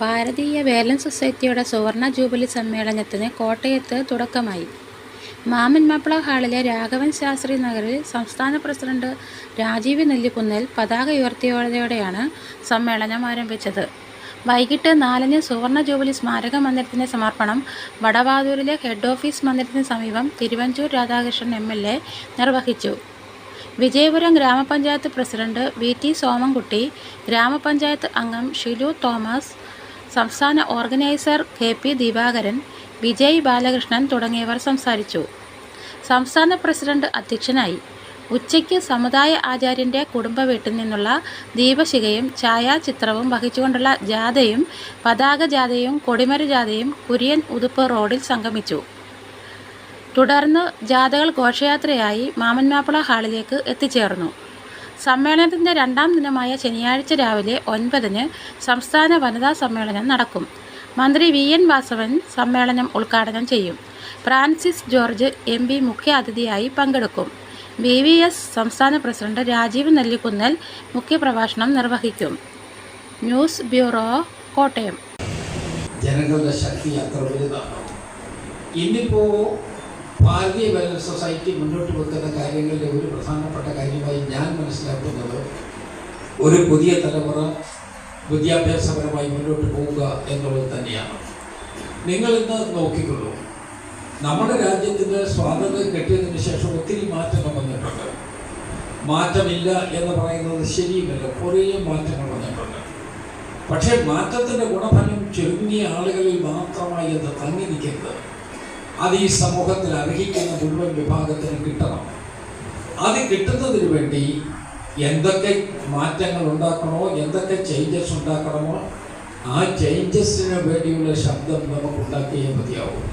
ഭാരതീയ വേലൻ സൊസൈറ്റിയുടെ സുവർണ ജൂബിലി സമ്മേളനത്തിന് കോട്ടയത്ത് തുടക്കമായി. മാമൻ മാപ്പിള ഹാളിലെ രാഘവൻ ശാസ്ത്രി നഗറിൽ സംസ്ഥാന പ്രസിഡന്റ് രാജീവ് നെല്ലിക്കുന്നേൽ പതാക ഉയർത്തിയതോടെയാണ് സമ്മേളനം ആരംഭിച്ചത്. വൈകിട്ട് 4-ന് സുവർണ ജൂബിലി സ്മാരക മന്ദിരത്തിൻ്റെ സമർപ്പണം വടവാതൂരിലെ ഹെഡ് ഓഫീസ് മന്ദിരത്തിന് സമീപം തിരുവഞ്ചൂർ രാധാകൃഷ്ണൻ MLA നിർവഹിച്ചു. വിജയപുരം ഗ്രാമപഞ്ചായത്ത് പ്രസിഡന്റ് VT സോമൻകുട്ടി, ഗ്രാമപഞ്ചായത്ത് അംഗം ഷിലു തോമസ്, സംസ്ഥാന ഓർഗനൈസർ KP ദിവാകരൻ, വിജയ് ബാലകൃഷ്ണൻ തുടങ്ങിയവർ സംസാരിച്ചു. സംസ്ഥാന പ്രസിഡന്റ് അധ്യക്ഷനായി. ഉച്ചയ്ക്ക് സമുദായ ആചാര്യൻ്റെ കുടുംബ വീട്ടിൽ നിന്നുള്ള ദീപശിഖയും ഛായാചിത്രവും വഹിച്ചുകൊണ്ടുള്ള ജാഥയും പതാക ജാഥയും കൊടിമര ജാഥയും കുര്യൻ ഉതുപ്പ് റോഡിൽ സംഗമിച്ചു. തുടർന്ന് ജാഥകൾ ഘോഷയാത്രയായി മാമൻ മാപ്പിള ഹാളിലേക്ക് എത്തിച്ചേർന്നു. സമ്മേളനത്തിൻ്റെ 2ാം ദിനമായ ശനിയാഴ്ച രാവിലെ 9-ന് സംസ്ഥാന വനിതാ സമ്മേളനം നടക്കും. മന്ത്രി VN വാസവൻ സമ്മേളനം ഉദ്ഘാടനം ചെയ്യും. ഫ്രാൻസിസ് ജോർജ് MP മുഖ്യാതിഥിയായി പങ്കെടുക്കും. BVS സംസ്ഥാന പ്രസിഡന്റ് രാജീവ് നെല്ലിക്കുന്നേൽ മുഖ്യപ്രഭാഷണം നിർവഹിക്കും. News bureau, Kottayam. ജനങ്ങളുടെ ശക്തി അത്ര വലുതാണ്. ഇന്നിപ്പോൾ ഭാരതീയ വേലൻ സൊസൈറ്റി മുന്നോട്ട് വെക്കുന്ന കാര്യങ്ങളുടെ ഒരു പ്രധാനപ്പെട്ട കാര്യമായി ഞാൻ മനസ്സിലാക്കുന്നത് ഒരു പുതിയ തലമുറ വിദ്യാഭ്യാസപരമായി മുന്നോട്ട് പോവുക എന്നുള്ളത് തന്നെയാണ്. നിങ്ങളിന്ന് നോക്കിക്കൊള്ളൂ, നമ്മുടെ രാജ്യത്തിൻ്റെ സ്വാതന്ത്ര്യം കിട്ടിയതിന് ശേഷം ഒത്തിരി മാറ്റങ്ങൾ വന്നിട്ടുണ്ട്. മാറ്റമില്ല എന്ന് പറയുന്നത് ശരിയുമല്ല, കുറേ മാറ്റങ്ങൾ വന്നിട്ടുണ്ട്. പക്ഷേ മാറ്റത്തിൻ്റെ ഗുണഫലം ചുരുങ്ങിയ ആളുകളിൽ മാത്രമായി അത് തങ്ങി നിൽക്കുന്നത്. അത് ഈ സമൂഹത്തിൽ അർഹിക്കുന്ന മുഴുവൻ വിഭാഗത്തിന് കിട്ടണം. അത് കിട്ടുന്നതിന് വേണ്ടി എന്തൊക്കെ മാറ്റങ്ങൾ ഉണ്ടാക്കണമോ, എന്തൊക്കെ ചേഞ്ചസ് ഉണ്ടാക്കണമോ, ആ ചേഞ്ചസിന് വേണ്ടിയുള്ള ശബ്ദം നമുക്ക് ഉണ്ടാക്കിയേ മതിയാവും.